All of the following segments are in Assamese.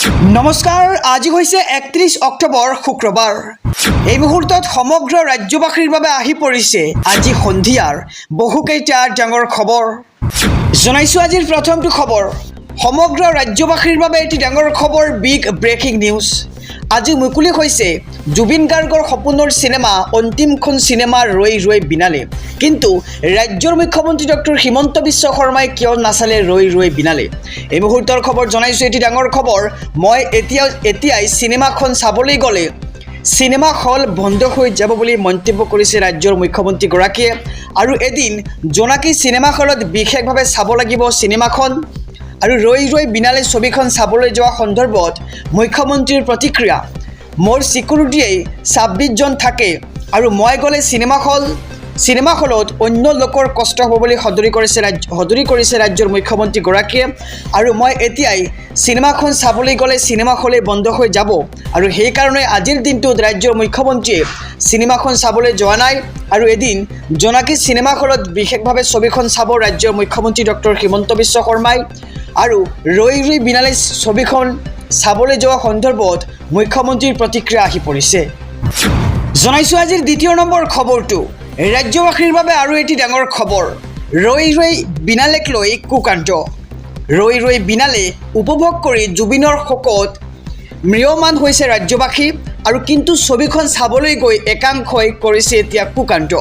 নমস্কাৰ, আজি হৈছে 31 অক্টোবৰ শুক্ৰবাৰ। এই মুহূৰ্তত সমগ্ৰ ৰাজ্যবাসীৰ বাবে আহি পৰিছে আজি সন্ধিয়াৰ বহুকেইটা ডাঙৰ খবৰ। জনাইছো আজিৰ প্ৰথমটো খবৰ। সমগ্ৰ ৰাজ্যবাসীৰ বাবে এটি ডাঙৰ খবৰ, বিগ ব্ৰেকিং নিউজ। আজি মুকলি হৈছে জুবিন গাৰ্গৰ সপোনৰ সিনেমা অন্তিমখন সিনেমা ৰৈ ৰৈ বিনালে। কিন্তু ৰাজ্যৰ মুখ্যমন্ত্ৰী ডক্টৰ হিমন্ত বিশ্ব শৰ্মাই কিয় নাচালে ৰৈ ৰৈ বিনালে? এই মুহূৰ্তৰ খবৰ জনাইছো, এটি ডাঙৰ খবৰ। মই এতিয়াই সিনেমাখন চাবলৈ গ'লে সিনেমা হল বন্ধ হৈ যাব বুলি মন্তব্য কৰিছে ৰাজ্যৰ মুখ্যমন্ত্ৰীগৰাকীয়ে। আৰু এদিন জোনাকী চিনেমা হলত বিশেষভাৱে চাব লাগিব সিনেমাখন। আৰু ৰৈ ৰৈ বিনালে ছবিখন চাবলৈ যোৱা সন্দৰ্ভত মুখ্যমন্ত্ৰীৰ প্ৰতিক্ৰিয়া, মোৰ চিকিউৰিটিয়ে 26 জন থাকে আৰু মই গ'লে চিনেমা হলত অন্য লোকৰ কষ্ট হ'ব বুলি সদৰি কৰিছে ৰাজ্যৰ মুখ্যমন্ত্ৰীগৰাকীয়ে। আৰু মই এতিয়াই চিনেমাখন চাবলৈ গ'লে চিনেমা হলেই বন্ধ হৈ যাব আৰু সেইকাৰণে আজিৰ দিনটোত ৰাজ্যৰ মুখ্যমন্ত্ৰীয়ে চিনেমাখন চাবলৈ যোৱা নাই। আৰু এদিন জোনাকী চিনেমা হলত বিশেষভাৱে ছবিখন চাব ৰাজ্যৰ মুখ্যমন্ত্ৰী ডক্টৰ হিমন্ত বিশ্ব শৰ্মাই। আৰু ৰৈ ৰৈ বিনালে ছবিখন চাবলৈ যোৱা সন্দৰ্ভত মুখ্যমন্ত্ৰীৰ প্ৰতিক্ৰিয়া আহি পৰিছে। জনাইছো আজিৰ দ্বিতীয় নম্বৰ খবৰটো, ৰাজ্যবাসীৰ বাবে আৰু এটি ডাঙৰ খবৰ। ৰৈ ৰৈ বিনালেক লৈ কুকাণ্ড। ৰৈ ৰৈ বিনালে উপভোগ কৰি জুবিনৰ শোকত ম্ৰিয়মান হৈছে ৰাজ্যবাসী। আৰু কিন্তু ছবিখন চাবলৈ গৈ একাংশই কৰিছে এতিয়া কুকাণ্ড।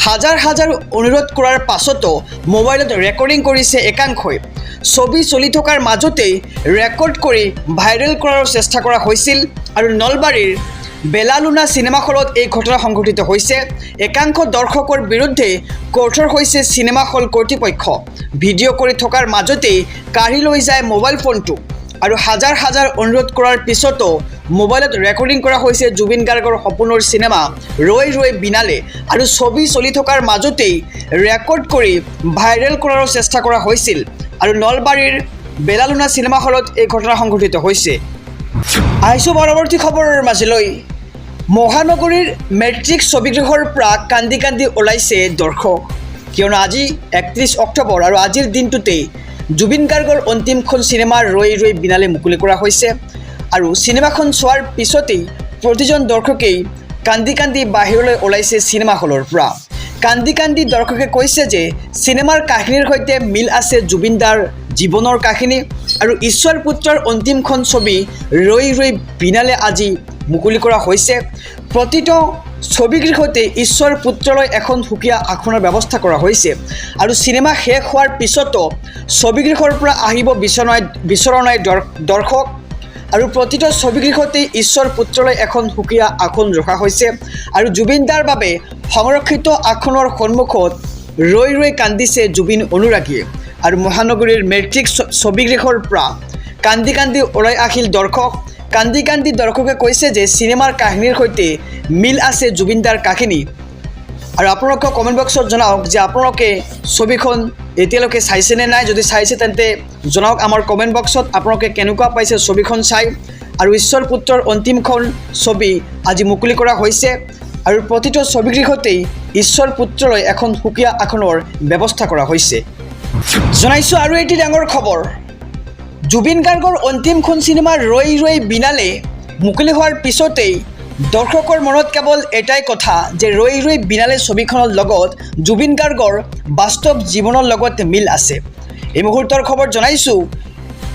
হাজাৰ হাজাৰ অনুৰোধ কৰাৰ পাছতো মোবাইলত ৰেকৰ্ডিং কৰিছে একাংশই। ছবি চলি থকাৰ মাজতেই ৰেকৰ্ড কৰি ভাইৰেল কৰাৰ চেষ্টা কৰা হৈছিল। আৰু নলবাৰীৰ বেলালুনা চিনেমা হলত এই ঘটনা সংঘটিত হৈছে। একাংশ দৰ্শকৰ বিৰুদ্ধে কঠোৰ হৈছে চিনেমা হল কৰ্তৃপক্ষ। ভিডিঅ' কৰি থকাৰ মাজতেই কাঢ়ি লৈ যায় মোবাইল ফোনটো। আৰু হাজাৰ হাজাৰ অনুৰোধ কৰাৰ পিছতো মোবাইলত ৰেকৰ্ডিং কৰা হৈছে জুবিন গাৰ্গৰ সপোনৰ চিনেমা ৰৈ ৰৈ বিনালে। আৰু ছবি চলি থকাৰ মাজতেই ৰেকৰ্ড কৰি ভাইৰেল কৰাৰ চেষ্টা কৰা হৈছিল। আৰু নলবাৰীৰ বেলালুনা চিনেমা হলত এই ঘটনা সংঘটিত হৈছে। আহিছোঁ পৰৱৰ্তী খবৰৰ মাজলৈ। মহানগৰীৰ মেট্ৰিক ছবিগৃহৰ পৰা কান্দি কান্দি ওলাইছে দৰ্শক। কিয়নো আজি 31 অক্টোবৰ আৰু আজিৰ দিনটোতেই জুবিন গাৰ্গৰ অন্তিমখন চিনেমা ৰৈ ৰৈ বিনালে মুকলি কৰা হৈছে। আৰু চিনেমাখন চোৱাৰ পিছতেই প্ৰতিজন দৰ্শকেই কান্দি কান্দি বাহিৰলৈ ওলাইছে চিনেমা হলৰ পৰা। কান্দি কান্দি দৰ্শকে কৈছে যে চিনেমাৰ কাহিনীৰ সৈতে মিল আছে জুবিনদাৰ জীৱনৰ কাহিনী। আৰু ঈশ্বৰ পুত্ৰৰ অন্তিমখন ছবি ৰৈ ৰৈ বিনালে আজি মুকলি কৰা হৈছে। প্ৰতিটো ছবিগৃহতে ঈশ্বৰ পুত্ৰলৈ এখন সুকীয়া আসনৰ ব্যৱস্থা কৰা হৈছে। আৰু চিনেমা শেষ হোৱাৰ পিছতো ছবিগৃহৰ পৰা আহিব বিচৰা নাই দৰ্শক। আৰু প্ৰতিটো ছবিগৃহতেই ঈশ্বৰ পুত্ৰলৈ এখন সুকীয়া আসন ৰখা হৈছে। আৰু জুবিনদাৰ বাবে সংৰক্ষিত আসনৰ সন্মুখত ৰৈ ৰৈ কান্দিছে জুবিন অনুৰাগীয়ে। আৰু মহানগৰীৰ মেট্ৰিক ছবিগৃহৰ পৰা কান্দি কান্দি ওলাই আহিল দৰ্শক। কান্দি কান্দি দৰ্শকে কৈছে যে চিনেমাৰ কাহিনীৰ সৈতে মিল আছে জুবিনদাৰ কাহিনী। আৰু আপোনালোকে কমেণ্ট বক্সত জনাওক যে আপোনালোকে ছবিখন এতিয়ালৈকে চাইছেনে নাই। যদি চাইছে তেন্তে জনাওক আমাৰ কমেণ্ট বক্সত আপোনালোকে কেনেকুৱা পাইছে ছবিখন চাই। আৰু ঈশ্বৰ পুত্ৰৰ অন্তিমখন ছবি আজি মুকলি কৰা হৈছে। আৰু প্ৰতিটো ছবিগৃহতেই ঈশ্বৰ পুত্ৰলৈ এখন সুকীয়া আসনৰ ব্যৱস্থা কৰা হৈছে। জনাইছো আৰু এটি ডাঙৰ খবৰ। জুবিন গাৰ্গৰ অন্তিমখন চিনেমা ৰৈ ৰৈ বিনালে মুকলি হোৱাৰ পিছতেই দৰ্শকৰ মনত কেৱল এটাই কথা যে ৰৈ ৰৈ বিনালে ছবিখনৰ লগত জুবিন গাৰ্গৰ বাস্তৱ জীৱনৰ লগত মিল আছে। এই মুহূৰ্তৰ খবৰ জনাইছোঁ,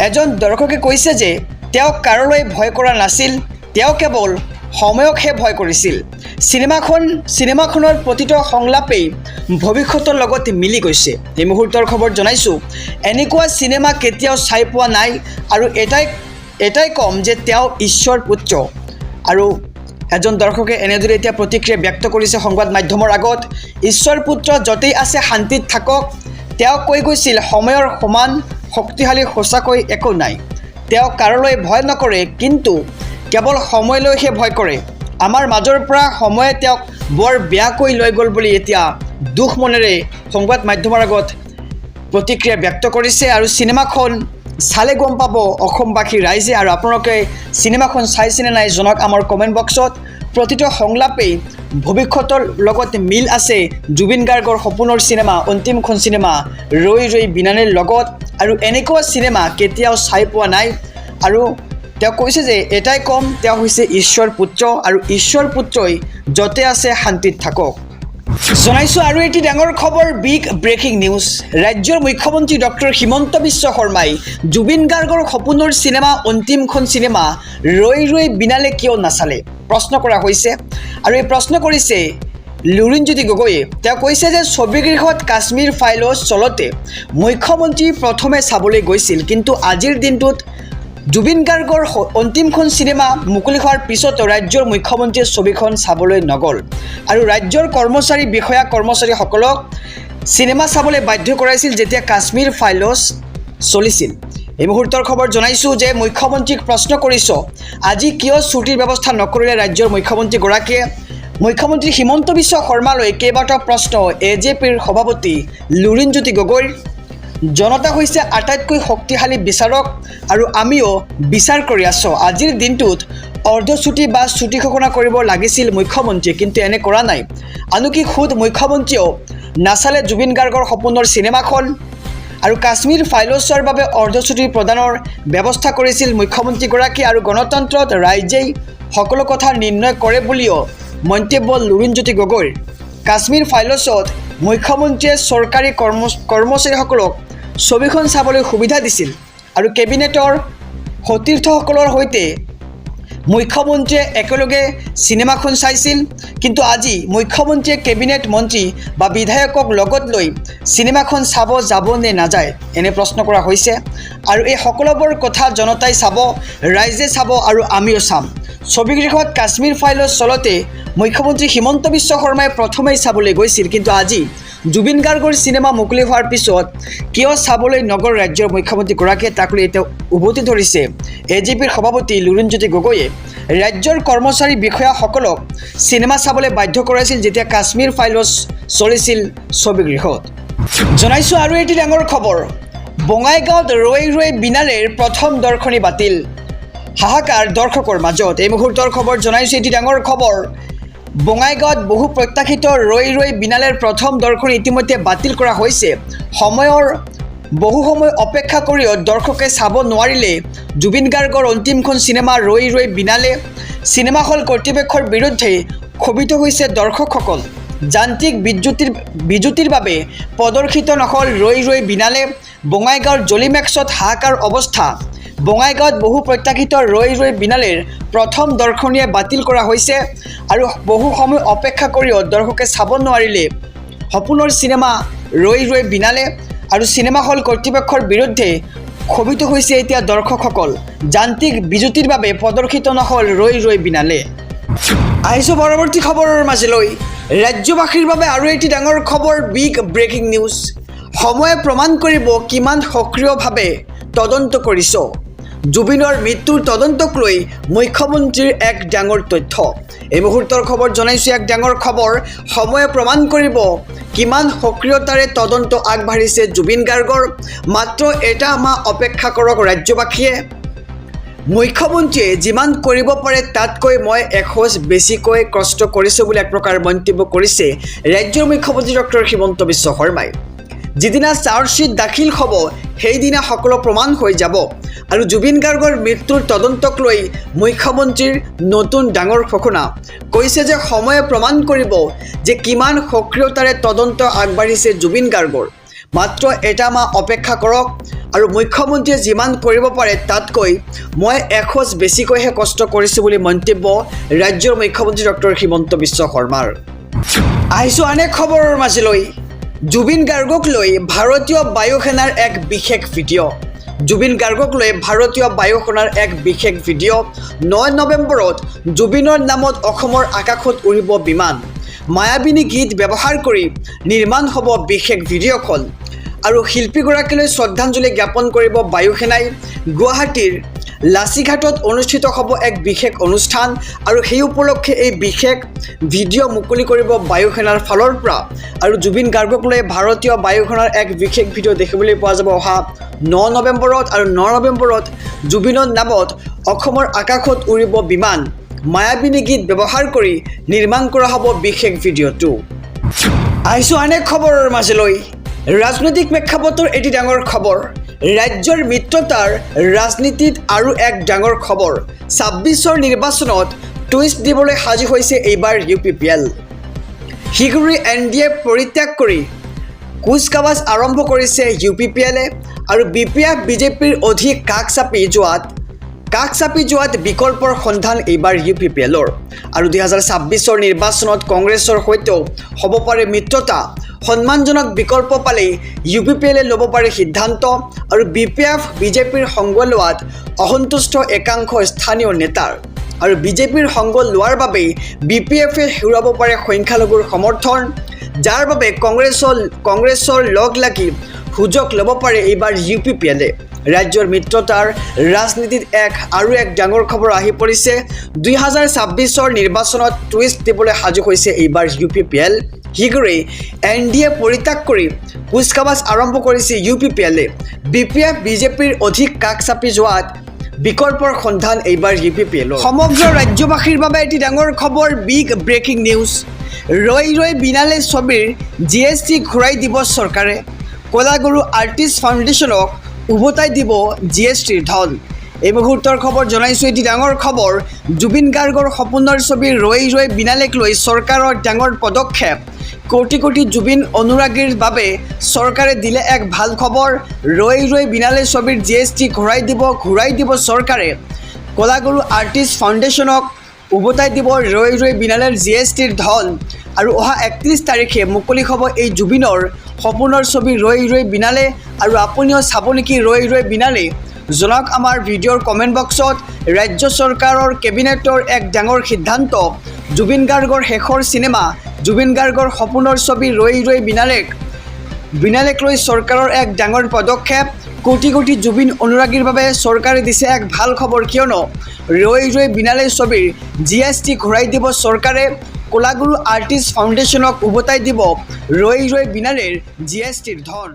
এজন দৰ্শকে কৈছে যে তেওঁ কাৰোলৈ ভয় কৰা নাছিল, তেওঁ কেৱল সময়কহে ভয় কৰিছিল। চিনেমাখনৰ প্ৰতিটো সংলাপেই ভৱিষ্যতৰ লগত মিলি গৈছে। এই মুহূৰ্তৰ খবৰ জনাইছোঁ, এনেকুৱা চিনেমা কেতিয়াও চাই পোৱা নাই। আৰু এটাই ক'ম যে তেওঁ ঈশ্বৰ পুত্ৰ। আৰু এজন দৰ্শকে এনেদৰে এতিয়া প্ৰতিক্ৰিয়া ব্যক্ত কৰিছে সংবাদ মাধ্যমৰ আগত। ঈশ্বৰ পুত্ৰ য'তেই আছে শান্তিত থাকক। তেওঁ কৈ গৈছিল, সময়ৰ সমান শক্তিশালী সঁচাকৈ একো নাই। তেওঁ কাৰোলৈ ভয় নকৰে, কিন্তু কেৱল সময়লৈহে ভয় কৰে। আমাৰ মাজৰ পৰা সময়ে তেওঁক বৰ বেয়াকৈ লৈ গ'ল বুলি এতিয়া দুখ মনেৰে সংবাদ মাধ্যমৰ আগত প্ৰতিক্ৰিয়া ব্যক্ত কৰিছে। আৰু চিনেমাখন চালে গম পাব অসমবাসী ৰাইজে। আৰু আপোনালোকে চিনেমাখন চাইছেনে নাই জনাওক আমাৰ কমেণ্ট বক্সত। প্ৰতিটো সংলাপেই ভৱিষ্যতৰ লগত মিল আছে জুবিন গাৰ্গৰ সপোনৰ চিনেমা অন্তিমখন চিনেমা ৰৈ ৰৈ বিনালেৰ লগত। আৰু এনেকুৱা চিনেমা কেতিয়াও চাই পোৱা নাই। আৰু তেওঁ কৈছে যে এটাই কম, তেওঁ হৈছে ঈশ্বৰ পুত্ৰ আৰু ঈশ্বৰ পুত্ৰই য'তে আছে শান্তিত থাকক। জনাইছোঁ আৰু এটি ডাঙৰ খবৰ, বিগ ব্ৰেকিং নিউজ। ৰাজ্যৰ মুখ্যমন্ত্ৰী ডক্টৰ হিমন্ত বিশ্ব শৰ্মাই জুবিন গাৰ্গৰ সপোনৰ চিনেমা অন্তিমখন চিনেমা ৰৈ ৰৈ বিনালে কিয় নাচালে প্ৰশ্ন কৰা হৈছে। আৰু এই প্ৰশ্ন কৰিছে লুৰিণজ্যোতি গগৈয়ে। তেওঁ কৈছে যে ছবিগৃহত কাশ্মীৰ ফাইলছ চলতে মুখ্যমন্ত্ৰী প্ৰথমে চাবলৈ গৈছিল, কিন্তু আজিৰ দিনটোত জুবিন গাৰ্গৰ অন্তিমখন চিনেমা মুকলি হোৱাৰ পিছতো ৰাজ্যৰ মুখ্যমন্ত্ৰীয়ে ছবিখন চাবলৈ নগ'ল আৰু ৰাজ্যৰ কৰ্মচাৰী বিষয়া কৰ্মচাৰীসকলক চিনেমা চাবলৈ বাধ্য কৰাইছিল যেতিয়া কাশ্মীৰ ফাইলছ চলিছিল। এই মুহূৰ্তৰ খবৰ জনাইছোঁ যে মুখ্যমন্ত্ৰীক প্ৰশ্ন কৰিছোঁ, আজি কিয় ছুটিৰ ব্যৱস্থা নকৰিলে ৰাজ্যৰ মুখ্যমন্ত্ৰীগৰাকীয়ে। মুখ্যমন্ত্ৰী হিমন্ত বিশ্ব শৰ্মালৈ কেইবাটাও প্ৰশ্ন AJPৰ সভাপতি লুৰিণজ্যোতি গগৈৰ। জনতা হৈছে আটাইতকৈ শক্তিশালী বিচাৰক আৰু আমিও বিচাৰ কৰি আছোঁ। আজিৰ দিনটোত অৰ্ধছুটি বা ছুটি ঘোষণা কৰিব লাগিছিল মুখ্যমন্ত্ৰীয়ে, কিন্তু এনে কৰা নাই। আনকি খোদ মুখ্যমন্ত্ৰীয়েও নাচালে জুবিন গাৰ্গৰ সপোনৰ চিনেমাখন আৰু কাশ্মীৰ ফাইলছৰ বাবে অৰ্ধছুটি প্ৰদানৰ ব্যৱস্থা কৰিছিল মুখ্যমন্ত্ৰীগৰাকী। আৰু গণতন্ত্ৰত ৰাইজেই সকলো কথা নিৰ্ণয় কৰে বুলিও মন্তব্য লুৰিণজ্যোতি গগৈৰ। কাশ্মীৰ ফাইলছত মুখ্যমন্ত্ৰীয়ে চৰকাৰী কৰ্মচাৰীসকলক ছবিখন চাবলৈ সুবিধা দিছিল আৰু কেবিনেটৰ সতীৰ্থসকলৰ সৈতে মুখ্যমন্ত্ৰীয়ে একেলগে চিনেমাখন চাইছিল, কিন্তু আজি মুখ্যমন্ত্ৰীয়ে কেবিনেট মন্ত্ৰী বা বিধায়কক লগত লৈ চিনেমাখন চাব যাব নে নাযায় এনে প্ৰশ্ন কৰা হৈছে। আৰু এই সকলোবোৰ কথা জনতাই চাব, ৰাইজে চাব আৰু আমিও চাম। ছবিগৃহত কাশ্মীৰ ফাইলছ চলতে মুখ্যমন্ত্ৰী হিমন্ত বিশ্ব শৰ্মাই প্ৰথমেই চাবলৈ গৈছিল, কিন্তু আজি জুবিন গাৰ্গৰ চিনেমা মুকলি হোৱাৰ পিছত কিয় চাবলৈ নগ'ল ৰাজ্যৰ মুখ্যমন্ত্ৰীগৰাকীয়ে, তাক লৈ এতিয়া উভতি ধৰিছে AJPৰ সভাপতি লুৰিণজ্যোতি গগৈয়ে। ৰাজ্যৰ কৰ্মচাৰী বিষয়াসকলক চিনেমা চাবলৈ বাধ্য কৰাইছিল যেতিয়া কাশ্মীৰ ফাইলছ চলিছিল ছবিগৃহত। জনাইছোঁ আৰু এটি ডাঙৰ খবৰ, বঙাইগাঁৱত ৰৈ ৰৈ বিনালেৰ প্ৰথম দৰ্শনী বাতিল, হাহাকাৰ দৰ্শকৰ মাজত। এই মুহূৰ্তৰ খবৰ জনাইছোঁ এটি ডাঙৰ খবৰ, বঙাইগাঁৱত বহু প্ৰত্যাশিত ৰৈ ৰৈ বিনালেৰ প্ৰথম দৰ্শনী ইতিমধ্যে বাতিল কৰা হৈছে। বহু সময় অপেক্ষা কৰিও দৰ্শকে চাব নোৱাৰিলে জুবিন গাৰ্গৰ অন্তিমখন চিনেমা ৰৈ ৰৈ বিনালে। চিনেমা হল কৰ্তৃপক্ষৰ বিৰুদ্ধে ক্ষোভিত হৈছে দৰ্শকসকল। যান্ত্ৰিক বিজুতিৰ বাবে প্ৰদৰ্শিত নহ'ল ৰৈ ৰৈ বিনালে। বঙাইগাঁৱৰ জলিমেক্সত হাহাকাৰ অৱস্থা। বঙাইগাঁৱত বহু প্ৰত্যাশিত ৰৈ ৰৈ বিনালেৰ প্ৰথম দৰ্শনীয়ে বাতিল কৰা হৈছে আৰু বহু সময় অপেক্ষা কৰিও দৰ্শকে চাব নোৱাৰিলে সপোনৰ চিনেমা ৰৈ ৰৈ বিনালে। আৰু চিনেমা হল কৰ্তৃপক্ষৰ বিৰুদ্ধে ক্ষোভিত হৈছে এতিয়া দৰ্শকসকল। যান্ত্ৰিক বিজুতিৰ বাবে প্ৰদৰ্শিত নহ'ল ৰৈ ৰৈ বিনালে। আহিছোঁ পৰৱৰ্তী খবৰৰ মাজলৈ। ৰাজ্যবাসীৰ বাবে আৰু এটি ডাঙৰ খবৰ, বিগ ব্ৰেকিং নিউজ। সময়ে প্ৰমাণ কৰিব কিমান সক্ৰিয়ভাৱে তদন্ত কৰিছ। জুবিনৰ মৃত্যুৰ তদন্তক লৈ মুখ্যমন্ত্ৰীৰ এক ডাঙৰ তথ্য। এই মুহূৰ্তৰ খবৰ জনাইছোঁ এক ডাঙৰ খবৰ, সময়ে প্ৰমাণ কৰিব কিমান সক্ৰিয়তাৰে তদন্ত আগবাঢ়িছে জুবিন গাৰ্গৰ। মাত্ৰ এটা মাহ অপেক্ষা কৰক ৰাজ্যবাসীয়ে। মুখ্যমন্ত্ৰীয়ে যিমান কৰিব পাৰে তাতকৈ মই এখোজ বেছিকৈ কষ্ট কৰিছোঁ বুলি এক প্ৰকাৰ মন্তব্য কৰিছে ৰাজ্যৰ মুখ্যমন্ত্ৰী ডক্টৰ হিমন্ত বিশ্ব শৰ্মাই। যিদিনা চাৰ্জশ্বীট দাখিল হ'ব সেইদিনা সকলো প্ৰমাণ হৈ যাব। আৰু জুবিন গাৰ্গৰ মৃত্যুৰ তদন্তক লৈ মুখ্যমন্ত্ৰীৰ নতুন ডাঙৰ ঘোষণা। কৈছে যে সময়ে প্ৰমাণ কৰিব যে কিমান সক্ৰিয়তাৰে তদন্ত আগবাঢ়িছে জুবিন গাৰ্গৰ। মাত্ৰ এটা মাহ অপেক্ষা কৰক আৰু মুখ্যমন্ত্ৰীয়ে যিমান কৰিব পাৰে তাতকৈ মই এখোজ বেছিকৈহে কষ্ট কৰিছোঁ বুলি মন্তব্য ৰাজ্যৰ মুখ্যমন্ত্ৰী ডক্টৰ হিমন্ত বিশ্ব শৰ্মাৰ। আহিছোঁ আন এক খবৰৰ মাজলৈ। জুবিন গাৰ্গক লৈ ভাৰতীয় বায়ুসেনাৰ এক বিশেষ ভিডিঅ'। জুবিন গাৰ্গক লৈ ভাৰতীয় বায়ুসেনাৰ এক বিশেষ ভিডিঅ'। 9 নৱেম্বৰত জুবিনৰ নামত অসমৰ আকাশত উৰিব বিমান। মায়াবিনী গীত ব্যৱহাৰ কৰি নিৰ্মাণ হ'ব বিশেষ ভিডিঅ'খন আৰু শিল্পীগৰাকীলৈ শ্ৰদ্ধাঞ্জলি জ্ঞাপন কৰিব বায়ুসেনাই। গুৱাহাটীৰ লাচিঘাটত অনুষ্ঠিত হ'ব এক বিশেষ অনুষ্ঠান আৰু সেই উপলক্ষে এই বিশেষ ভিডিঅ' মুকলি কৰিব বায়ুসেনাৰ ফালৰ পৰা। আৰু জুবিন গাৰ্গক লৈ ভাৰতীয় বায়ুসেনাৰ এক বিশেষ ভিডিঅ' দেখিবলৈ পোৱা যাব অহা 9 নৱেম্বৰত। আৰু 9 নৱেম্বৰত জুবিনৰ নামত অসমৰ আকাশত উৰিব বিমান। মায়াবিনী গীত ব্যৱহাৰ কৰি নিৰ্মাণ কৰা হ'ব বিশেষ ভিডিঅ'টো। আহিছোঁ আন এক খবৰৰ মাজলৈ। ৰাজনৈতিক প্ৰেক্ষাপটৰ এটি ডাঙৰ খবৰ। ৰাজ্যৰ মিত্ৰতাৰ ৰাজনীতিত আৰু এক ডাঙৰ খবৰ ২৬ৰ নিৰ্বাচনত টুইষ্ট দিবলৈ সাজু হৈছে এইবাৰ UPPL শীঘ্ৰেই NDA পৰিত্যাগ কৰি কুচকাৱাজ আৰম্ভ কৰিছে UPPLে আৰু BPF BJPৰ অধিক কাষ চাপি যোৱাত বিকল্পৰ সন্ধান এইবাৰ UPPLৰ আৰু ২০২৬ৰ নিৰ্বাচনত কংগ্ৰেছৰ সৈতেও হ'ব পাৰে মিত্ৰতা সন্মানজনক বিকল্প পালে UPPLে ল'ব পাৰে সিদ্ধান্ত আৰু BPF BJPৰ সংগ লোৱাত অসন্তুষ্ট একাংশ স্থানীয় নেতাৰ আৰু BJPৰ সংগ লোৱাৰ বাবে BPFে হেৰুৱাব পাৰে সংখ্যালঘুৰ সমৰ্থন যাৰ বাবে কংগ্ৰেছৰ লগ লাগি সুযোগ ল'ব পাৰে এইবাৰ UPPLে ৰাজ্যৰ মিত্ৰতাৰ ৰাজনীতিত আৰু এক ডাঙৰ খবৰ আহি পৰিছে ২০২৬ৰ নিৰ্বাচনত টুইষ্ট দিবলৈ সাজু হৈছে এইবাৰ UPPL শীঘ্ৰেই NDA পৰিত্যাগ কৰি কুচকাৱাজ আৰম্ভ কৰিছে UPPLে BPF BJPৰ অধিক কাষ চাপি যোৱাত বিকল্পৰ সন্ধান এইবাৰ UPPLৰ সমগ্ৰ ৰাজ্যবাসীৰ বাবে এটি ডাঙৰ খবৰ বিগ ব্ৰেকিং নিউজ ৰৈ বিনালে ছবিৰ GST ঘূৰাই দিব চৰকাৰে কলাগুৰু আৰ্টিষ্ট ফাউণ্ডেশ্যনক উভতাই দিব GSTৰ ধন এই মুহূৰ্তৰ খবৰ জনাইছোঁ এটি ডাঙৰ খবৰ জুবিন গাৰ্গৰ সপোনৰ ছবি ৰৈ বিনালেক লৈ চৰকাৰৰ ডাঙৰ পদক্ষেপ কোটি জুবিন অনুৰাগীৰ বাবে চৰকাৰে দিলে এক ভাল খবৰ ৰৈ বিনালে ছবিৰ GST ঘূৰাই দিব চৰকাৰে কলাগুৰু আৰ্টিষ্ট ফাউণ্ডেশ্যনক উভতাই দিব ৰৈ বিনালেৰ GSTৰ ধন আৰু অহা ৩১ তাৰিখে মুকলি হ'ব এই জুবিনৰ সপোনৰ ছবি ৰৈ বিনালে আৰু আপুনিও চাব নেকি ৰৈ বিনালে জনাওক আমাৰ ভিডিঅ'ৰ কমেণ্ট বক্সত ৰাজ্য চৰকাৰৰ কেবিনেটৰ এক ডাঙৰ সিদ্ধান্ত জুবিন গাৰ্গৰ শেষৰ চিনেমা জুবিন গাৰ্গৰ সপোনৰ ছবি ৰৈ বিনালেক লৈ চৰকাৰৰ এক ডাঙৰ পদক্ষেপ কোটি জুবিন অনুৰাগীৰ বাবে চৰকাৰে দিছে এক ভাল খবৰ কিয়নো ৰৈ বিনালে ছবিৰ GST ঘূৰাই দিব চৰকাৰে কলাগুৰু আৰ্টিষ্ট ফাউণ্ডেশ্যনক উভতাই দিব ৰৈ বিনালেৰ GSTৰ ধন